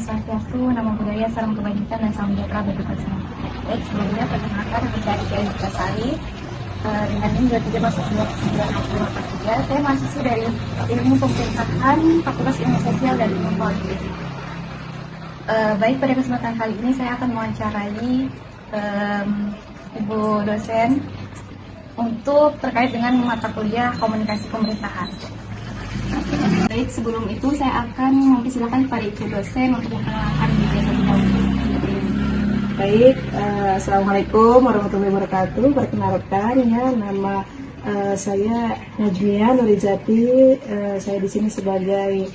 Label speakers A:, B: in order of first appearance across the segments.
A: Swastiastu, Namo Buddhaya, Salam Kebajikan, dan Salam Sejahtera bagi kita semua. Baik, sebelumnya perkenalkan saya Ika Dikasari dengan NIM 23 masuk 9 saya mahasiswa dari Ilmu Pemerintahan, Fakultas Ilmu Sosial dan Ilmu Politik. Baik, pada kesempatan kali ini saya akan mewawancarai Ibu dosen untuk terkait dengan mata kuliah Komunikasi Pemerintahan. Baik, sebelum itu saya akan mempersilakan kepada Ibu dosen untuk memperkenalkan diri terlebih dahulu.
B: Baik, Assalamualaikum warahmatullahi wabarakatuh. Perkenalkan ya, nama saya Najmia Nurizati. Saya di sini sebagai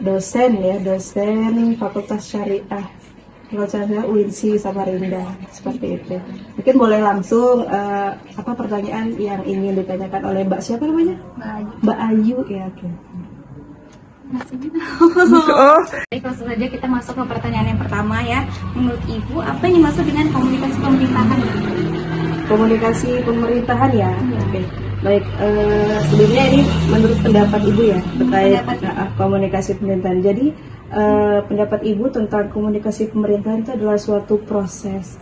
B: dosen ya, dosen Fakultas Syariah UINSI Samarinda, seperti itu. Mungkin boleh langsung apa pertanyaan yang ingin ditanyakan oleh Mbak siapa namanya? Mbak Ayu ya. Oke.
A: Baik, langsung saja kita masuk ke pertanyaan yang pertama ya. Menurut Ibu, apa yang dimaksud dengan komunikasi pemerintahan?
B: Komunikasi pemerintahan ya. Oke. Baik, sebelumnya ini menurut pendapat Ibu ya terkait komunikasi pemerintahan. Jadi pendapat Ibu tentang komunikasi pemerintahan itu adalah suatu proses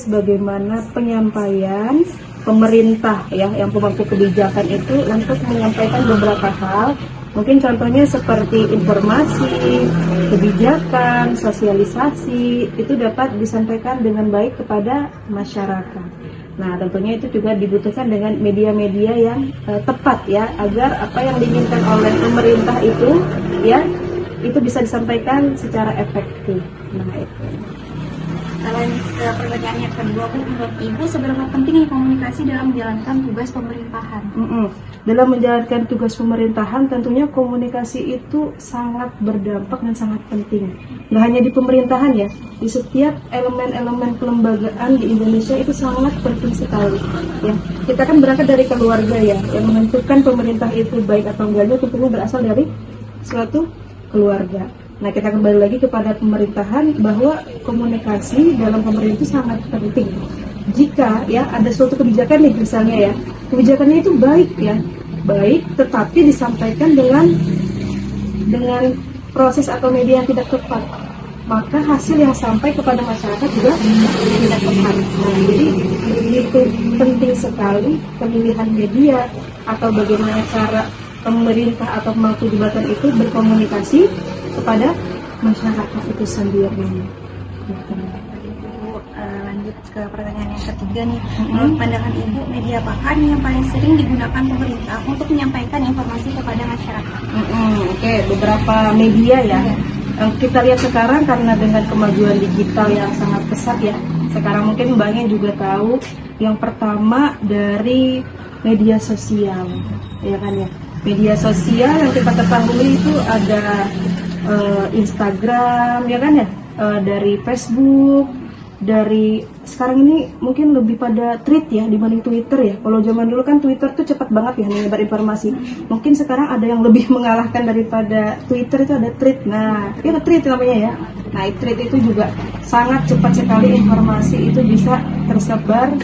B: bagaimana penyampaian pemerintah ya yang pemangku kebijakan itu untuk menyampaikan beberapa hal. Mungkin contohnya seperti informasi, kebijakan, sosialisasi itu dapat disampaikan dengan baik kepada masyarakat. Nah, tentunya itu juga dibutuhkan dengan media-media yang tepat ya, agar apa yang diinginkan oleh pemerintah itu ya itu bisa disampaikan secara efektif. Nah, itu.
A: Lanjut ke pertanyaan yang kedua, Bu, menurut Ibu seberapa penting komunikasi dalam menjalankan tugas pemerintahan?
B: Dalam menjalankan tugas pemerintahan tentunya komunikasi itu sangat berdampak dan sangat penting. Nggak hanya di pemerintahan ya, di setiap elemen-elemen kelembagaan di Indonesia itu sangat penting sekali. Ya, kita kan berangkat dari keluarga ya, yang menentukan pemerintah itu baik atau enggaknya tentunya berasal dari suatu keluarga. Nah, kita kembali lagi kepada pemerintahan bahwa komunikasi dalam pemerintah itu sangat penting. Jika ya ada suatu kebijakan nih misalnya ya, kebijakannya itu baik ya, baik tetapi disampaikan dengan proses atau media yang tidak tepat, maka hasil yang sampai kepada masyarakat juga tidak tepat. Nah, jadi begitu penting sekali pemilihan media atau bagaimana cara pemerintah atau pemangku jabatan itu berkomunikasi kepada masyarakat itu sendiri.
A: Lanjut ke pertanyaan yang ketiga nih. Menurut pandangan Ibu, media apakah yang paling sering digunakan pemerintah untuk menyampaikan informasi kepada masyarakat?
B: Oke, beberapa media ya. Kita lihat sekarang karena dengan kemajuan digital yang sangat pesat ya. Sekarang mungkin Mbaknya juga tahu yang pertama dari media sosial, ya kan ya. Media sosial yang kita ketahui itu ada Instagram, ya kan ya, dari Facebook, dari sekarang ini mungkin lebih pada tweet ya dibanding Twitter ya. Kalau zaman dulu kan Twitter tuh cepat banget ya menyebar informasi. Mungkin sekarang ada yang lebih mengalahkan daripada Twitter, itu ada tweet. Nah, itu tweet namanya ya. Nah, tweet itu juga sangat cepat sekali informasi itu bisa tersebar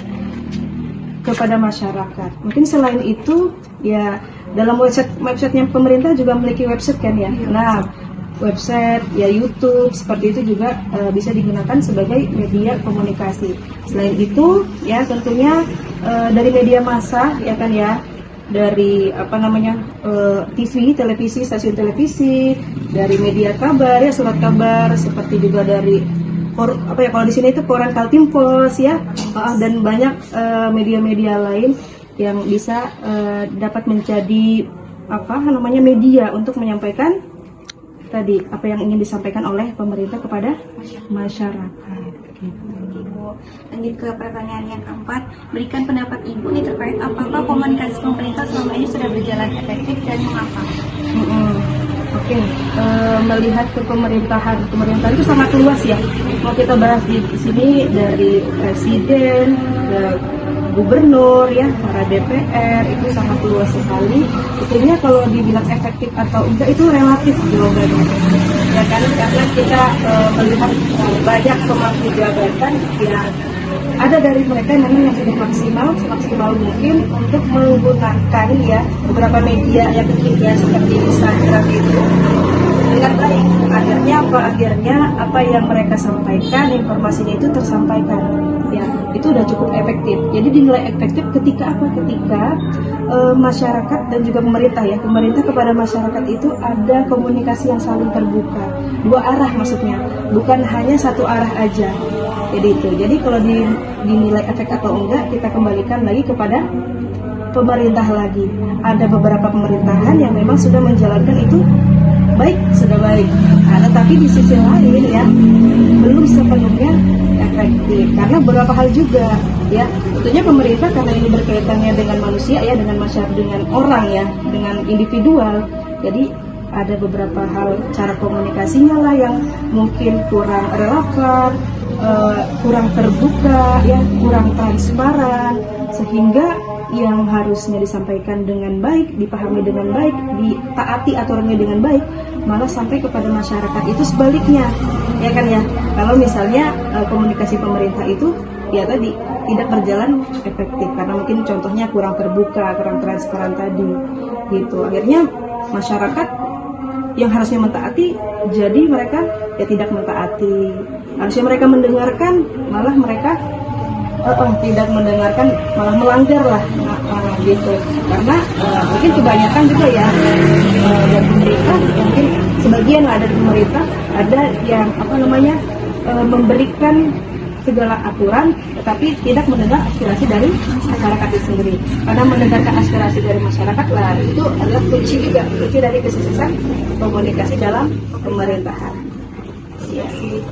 B: kepada masyarakat. Mungkin selain itu ya dalam websitenya pemerintah juga memiliki website kan ya. Nah, website ya YouTube seperti itu juga bisa digunakan sebagai media komunikasi. Selain itu ya tentunya dari media massa ya kan ya, dari TV, televisi, stasiun televisi, dari media kabar ya, surat kabar, seperti juga dari kalau di sini itu koran Kaltim Pos ya, dan banyak media-media lain yang bisa dapat menjadi media untuk menyampaikan tadi apa yang ingin disampaikan oleh pemerintah kepada masyarakat.
A: Ibu, lanjut ke pertanyaan yang keempat, berikan pendapat Ibu nih terkait apakah komunikasi pemerintah selama ini sudah berjalan efektif dan mengapa?
B: Oke, melihat ke pemerintahan itu sangat luas ya. Mau kita bahas di sini dari presiden, gubernur ya, para DPR, itu sangat luas sekali. Tentunya kalau dibilang efektif atau enggak itu relatif jawabannya. Ya kan, karena kita melihat banyak pemangku jabatan yang ada dari mereka yang memang yang sudah semaksimal mungkin untuk menggunakan ya beberapa media yang kekinian seperti Instagram itu dengan baik. Akhirnya apa yang mereka sampaikan, informasinya itu tersampaikan. Ya, itu udah cukup efektif. Jadi dinilai efektif ketika apa? Ketika masyarakat dan juga pemerintah ya, pemerintah kepada masyarakat itu ada komunikasi yang saling terbuka, dua arah maksudnya, bukan hanya satu arah aja. Jadi itu. Jadi kalau dinilai efek atau enggak, kita kembalikan lagi kepada pemerintah lagi. Ada beberapa pemerintahan yang memang sudah menjalankan itu sudah baik. Nah, tetapi di sisi lain ya belum sepenuhnya efektif karena beberapa hal juga ya. Tentunya pemerintah karena ini berkaitannya dengan manusia ya, dengan masyarakat, dengan orang ya, dengan individual. Jadi ada beberapa hal cara komunikasinya lah yang mungkin kurang relevan, kurang terbuka ya, kurang transparan, sehingga yang harusnya disampaikan dengan baik, dipahami dengan baik, ditaati aturannya dengan baik, malah sampai kepada masyarakat itu sebaliknya, ya kan ya. Kalau misalnya komunikasi pemerintah itu ya tadi tidak berjalan efektif karena mungkin contohnya kurang terbuka, kurang transparan tadi, gitu. Akhirnya masyarakat yang harusnya mentaati, jadi mereka ya tidak mentaati. Harusnya mereka mendengarkan, malah mereka tidak mendengarkan, malah melanggar lah, gitu. Karena mungkin kebanyakan juga ya dari pemerintah, mungkin sebagian lah dari pemerintah ada yang memberikan segala aturan, tetapi tidak mendengar aspirasi dari masyarakat itu sendiri. Karena mendengarkan aspirasi dari masyarakat lah itu adalah kunci dari kesuksesan komunikasi dalam pemerintahan.
A: Ya,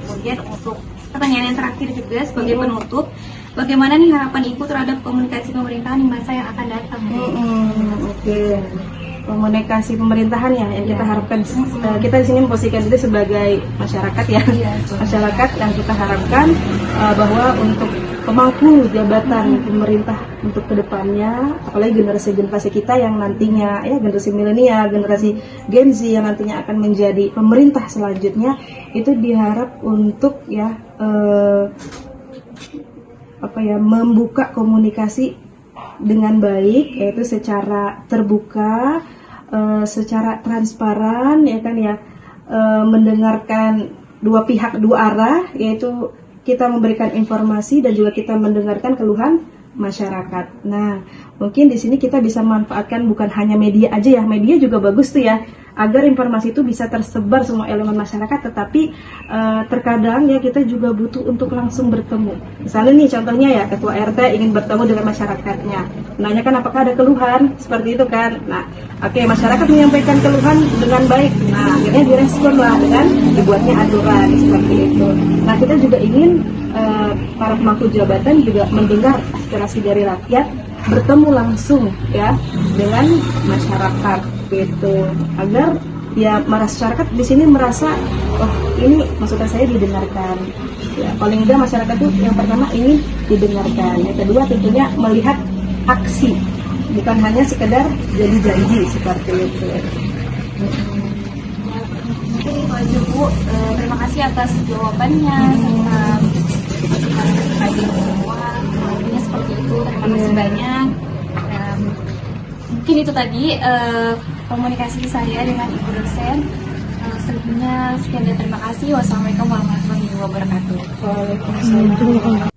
A: kemudian untuk pertanyaan yang terakhir juga sebagai penutup, bagaimana nih harapan Ibu terhadap komunikasi pemerintahan di masa yang akan datang?
B: Oke. Komunikasi pemerintahan ya yang kita harapkan, kita di sini memposisikan itu sebagai masyarakat ya, masyarakat yang kita harapkan bahwa untuk pemangku jabatan pemerintah untuk kedepannya, apalagi generasi kita yang nantinya ya generasi milenial, generasi Gen Z yang nantinya akan menjadi pemerintah selanjutnya, itu diharap untuk ya membuka komunikasi dengan baik, yaitu secara terbuka, secara transparan ya kan ya, mendengarkan dua pihak, dua arah, yaitu kita memberikan informasi dan juga kita mendengarkan keluhan masyarakat. Nah, mungkin di sini kita bisa manfaatkan bukan hanya media aja ya, media juga bagus tuh ya, agar informasi itu bisa tersebar semua elemen masyarakat, tetapi terkadang ya kita juga butuh untuk langsung bertemu. Misalnya nih contohnya ya, ketua RT ingin bertemu dengan masyarakatnya, menanyakan apakah ada keluhan, seperti itu kan. Nah, masyarakat menyampaikan keluhan dengan baik, nah akhirnya direspon lah dengan dibuatnya aturan seperti itu. Nah, kita juga ingin para pemangku jabatan juga mendengar aspirasi dari rakyat, bertemu langsung ya dengan masyarakat gitu, agar ya masyarakat di sini merasa ini masukan saya didengarkan ya. Paling enggak masyarakat itu yang pertama ingin didengarkan, yang kedua tentunya melihat aksi, bukan hanya sekedar jadi janji seperti itu.
A: Mungkin itu aja Bu, terima kasih atas jawabannya serta hadir semua, seperti itu. Terima kasih banyak. Mungkin itu tadi komunikasi saya dengan Ibu dosen. Selebihnya sekian dan terima kasih. Wassalamualaikum warahmatullahi wabarakatuh.
B: Waalaikumsalam.